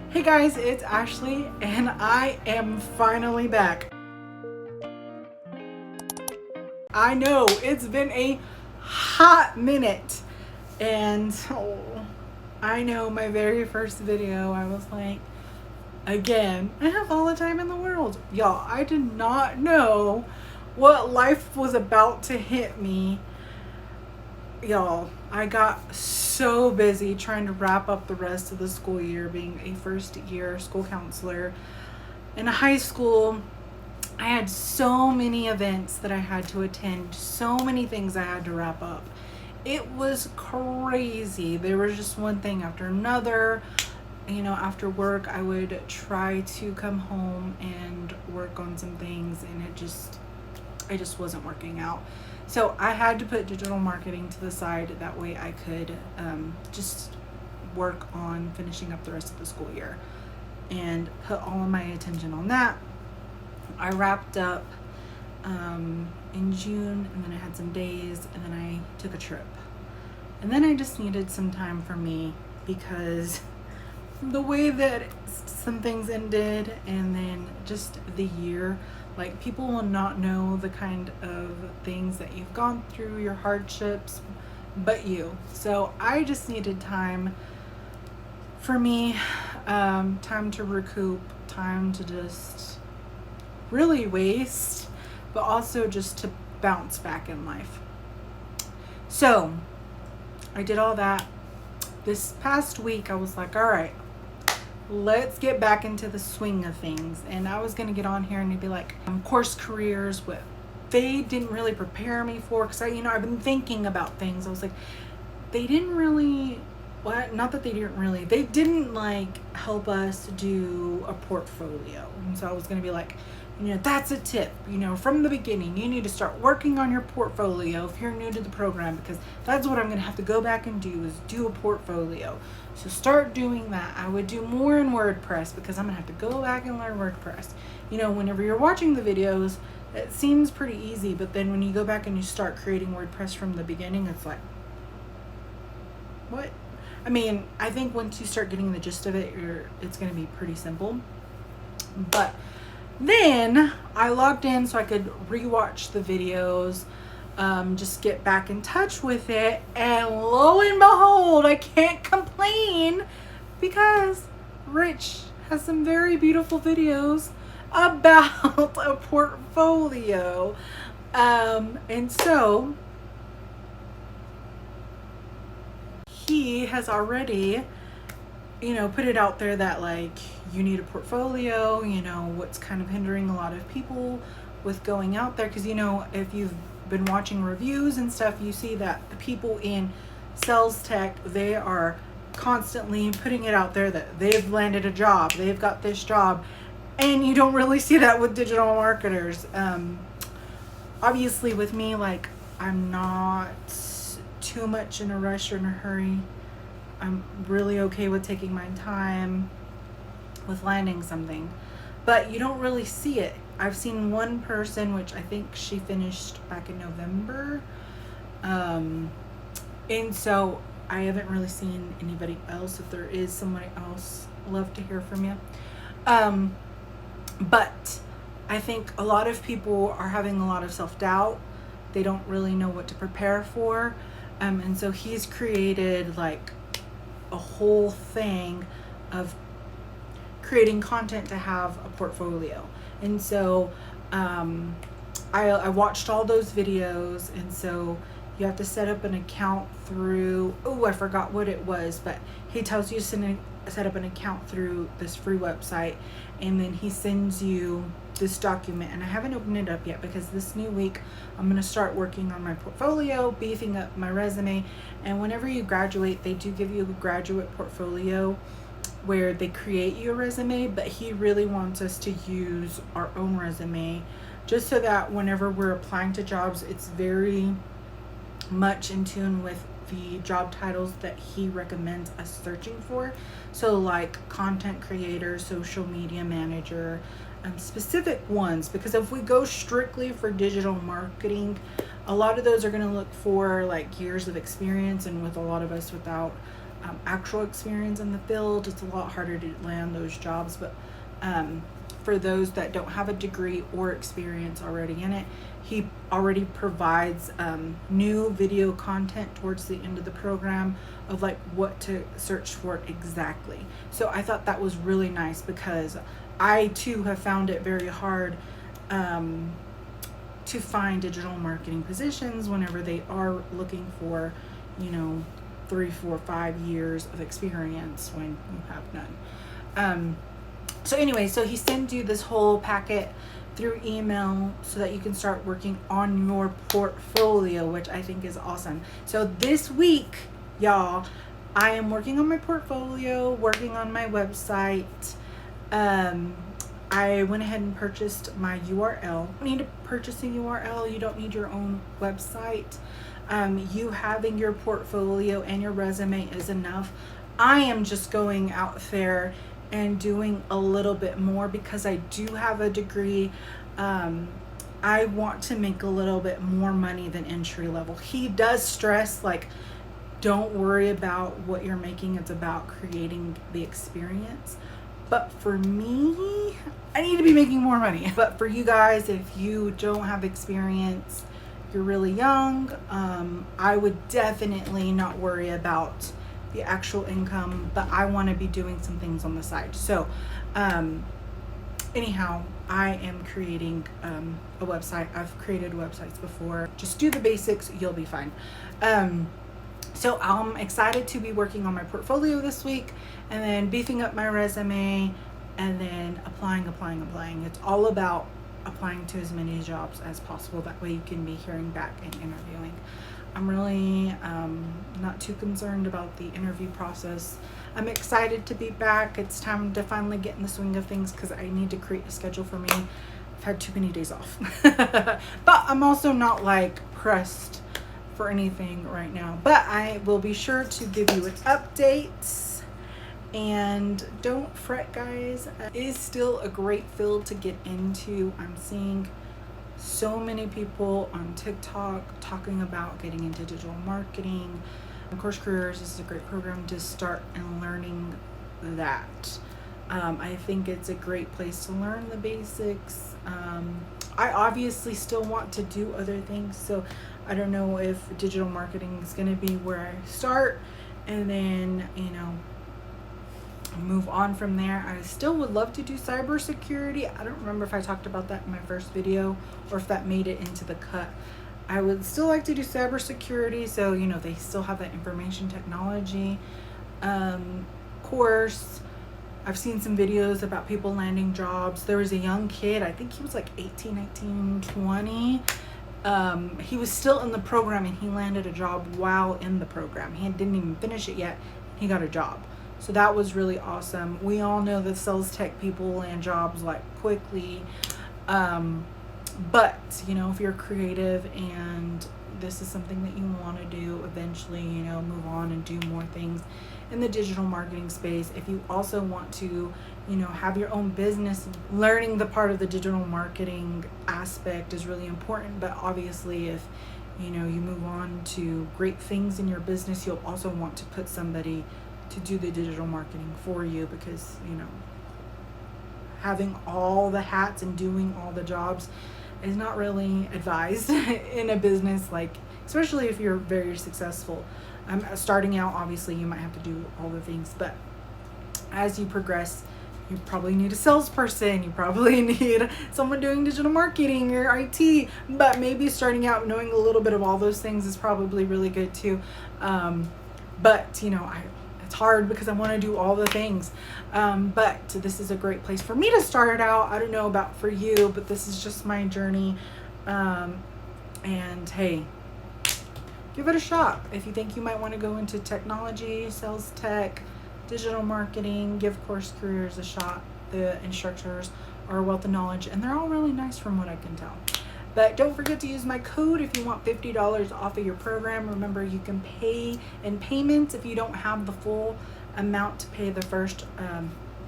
Hey guys, it's Ashley and I am finally back. I know it's been a hot minute and I know my very first video I was like, again, I have all the time in the world. Y'all, I did not know what life was about to hit me. Y'all, I got so busy trying to wrap up the rest of the school year, being a first year school counselor in a high school. I had so many events that I had to attend, so many things I had to wrap up. It was crazy. There was just one thing after another. You know, after work, I would try to come home and work on some things, and it just wasn't working out. So I had to put digital marketing to the side. That way I could just work on finishing up the rest of the school year and put all of my attention on that. I wrapped up in June, and then I had some days, and then I took a trip. And then I just needed some time for me because the way that some things ended, and then just the year, like, people will not know the kind of things that you've gone through, your hardships, but you. So I just needed time for me, time to recoup, time to just really waste, but also just to bounce back in life. So I did all that. This past week I was like, all right, let's get back into the swing of things. And I was going to get on here and be like, course careers, what they didn't really prepare me for, because I've been thinking about things. I was like, they didn't really, not that they didn't like help us do a portfolio. And so I was going to be like, that's a tip, from the beginning, you need to start working on your portfolio if you're new to the program, because that's what I'm going to have to go back and do, is do a portfolio. So start doing that. I would do more in WordPress because I'm going to have to go back and learn WordPress. Whenever you're watching the videos, it seems pretty easy, but then when you go back and you start creating WordPress from the beginning, it's like, what? I think once you start getting the gist of it, it's going to be pretty simple. But then I logged in so I could rewatch the videos, just get back in touch with it, and lo and behold, I can't complain because Rich has some very beautiful videos about a portfolio. And so he has already put it out there that, like, you need a portfolio, what's kind of hindering a lot of people with going out there. Because, if you've been watching reviews and stuff, you see that the people in sales tech, they are constantly putting it out there that they've landed a job, they've got this job, and you don't really see that with digital marketers. Obviously with me, like, I'm not too much in a rush or in a hurry. I'm really okay with taking my time with landing something, but you don't really see it. I've seen one person, which I think she finished back in November, and so I haven't really seen anybody else. If there is somebody else, I'd love to hear from you. But I think a lot of people are having a lot of self-doubt. They don't really know what to prepare for, and so he's created like a whole thing of creating content to have a portfolio. And so I watched all those videos, and so you have to set up an account through, I forgot what it was, but he tells you to set up an account through this free website, and then he sends you this document. And I haven't opened it up yet because this new week I'm going to start working on my portfolio, beefing up my resume. And whenever you graduate, they do give you a graduate portfolio where they create you a resume, but he really wants us to use our own resume just so that whenever we're applying to jobs, it's very much in tune with the job titles that he recommends us searching for. So like content creator, social media manager, specific ones, because if we go strictly for digital marketing, a lot of those are going to look for like years of experience, and with a lot of us without actual experience in the field, it's a lot harder to land those jobs. But for those that don't have a degree or experience already in it, he already provides new video content towards the end of the program of like what to search for exactly. So I thought that was really nice, because I too have found it very hard to find digital marketing positions whenever they are looking for, 3, 4, 5 years of experience when you have none. So anyway, so he sends you this whole packet through email so that you can start working on your portfolio, which I think is awesome. So this week, y'all, I am working on my portfolio, working on my website. I went ahead and purchased my URL. You don't need to purchase a URL. You don't need your own website. You having your portfolio and your resume is enough. I am just going out there and doing a little bit more because I do have a degree. I want to make a little bit more money than entry level. He does stress, like, don't worry about what you're making. It's about creating the experience. But for me, I need to be making more money. But for you guys, if you don't have experience, you're really young, I would definitely not worry about the actual income, but I want to be doing some things on the side. So anyhow, I am creating a website. I've created websites before. Just do the basics, you'll be fine. So I'm excited to be working on my portfolio this week, and then beefing up my resume, and then applying. It's all about applying to as many jobs as possible. That way you can be hearing back and interviewing. I'm really not too concerned about the interview process. I'm excited to be back. It's time to finally get in the swing of things, because I need to create a schedule for me. I've had too many days off. But I'm also not like pressed for anything right now. But I will be sure to give you an update. And don't fret, guys. It is still a great field to get into. I'm seeing so many people on TikTok talking about getting into digital marketing. Course Careers is a great program to start and learning that. I think it's a great place to learn the basics. I obviously still want to do other things, so I don't know if digital marketing is going to be where I start and then, move on from there. I still would love to do cybersecurity. I don't remember if I talked about that in my first video or if that made it into the cut. I would still like to do cybersecurity, so they still have that information technology course. I've seen some videos about people landing jobs. There was a young kid, I think he was like 18, 19, 20. He was still in the program and he landed a job while in the program. He didn't even finish it yet. He got a job. So that was really awesome. We all know that sales tech people land jobs like quickly. But, if you're creative and this is something that you want to do eventually, move on and do more things in the digital marketing space. If you also want to, have your own business, learning the part of the digital marketing aspect is really important. But obviously, if, you move on to great things in your business, you'll also want to put somebody to do the digital marketing for you, because having all the hats and doing all the jobs is not really advised in a business, like especially if you're very successful. Starting out, obviously you might have to do all the things, but as you progress, you probably need a salesperson, you probably need someone doing digital marketing or IT, but maybe starting out knowing a little bit of all those things is probably really good too. But it's hard because I want to do all the things. But this is a great place for me to start out. I don't know about for you, but this is just my journey. And hey, give it a shot. If you think you might want to go into technology, sales tech, digital marketing, give Course Careers a shot. The instructors are a wealth of knowledge, and they're all really nice from what I can tell. But don't forget to use my code if you want $50 off of your program. Remember, you can pay in payments if you don't have the full amount to pay the first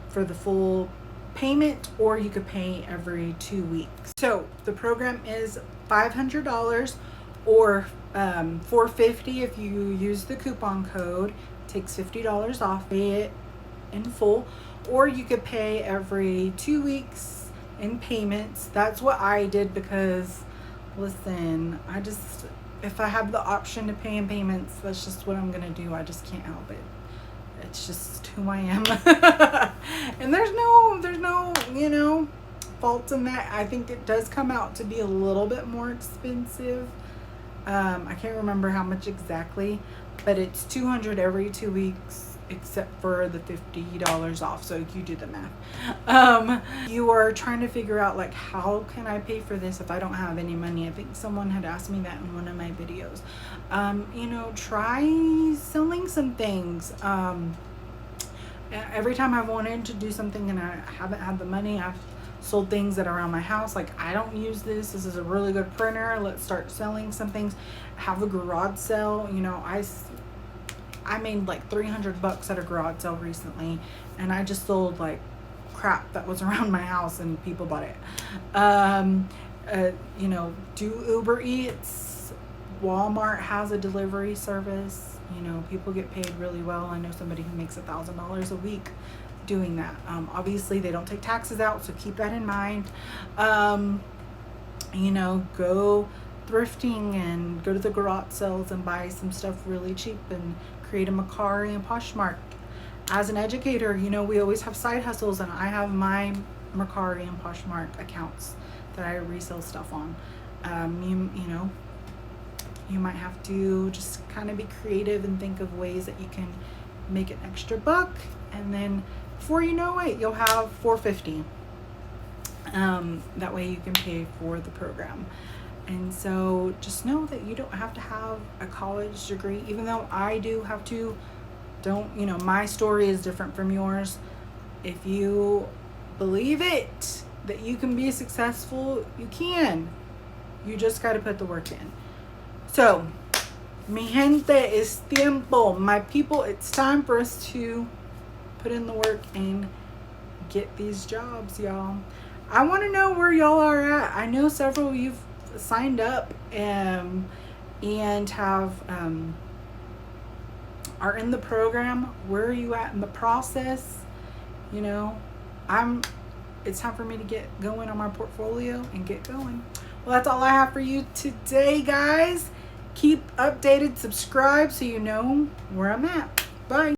for the full payment, or you could pay every 2 weeks. So the program is $500 or $450 if you use the coupon code. takes $50 off, pay it in full, or you could pay every 2 weeks in payments. That's what I did because, listen, if I have the option to pay in payments, that's just what I'm gonna do. I just can't help it. It's just who I am. And there's no, fault in that. I think it does come out to be a little bit more expensive. I can't remember how much exactly, but it's $200 every 2 weeks, except for the $50 off. So you do the math. You are trying to figure out, like, how can I pay for this if I don't have any money? I think someone had asked me that in one of my videos. Try selling some things. Every time I wanted to do something and I haven't had the money, I've sold things that are around my house. Like, I don't use this. This is a really good printer. Let's start selling some things. Have a garage sale. I made like $300 at a garage sale recently, and I just sold like crap that was around my house and people bought it. Do Uber Eats. Walmart has a delivery service. People get paid really well. I know somebody who makes $1,000 a week doing that. Obviously they don't take taxes out, so keep that in mind. Go thrifting and go to the garage sales and buy some stuff really cheap and create a Mercari and Poshmark. As an educator, we always have side hustles, and I have my Mercari and Poshmark accounts that I resell stuff on. You might have to just kind of be creative and think of ways that you can make an extra buck, and then before you know it, you'll have $450. That way you can pay for the program. And so just know that you don't have to have a college degree, even though I do have to. My story is different from yours. If you believe it, that you can be successful, you can. You just got to put the work in. So, mi gente, es tiempo. My people, it's time for us to put in the work and get these jobs, y'all. I want to know where y'all are at. I know several of you've signed up and have are in the program. Where are you at in the process? It's time for me to get going on my portfolio and get going. Well, that's all I have for you today, guys. Keep updated, subscribe so you know where I'm at. Bye.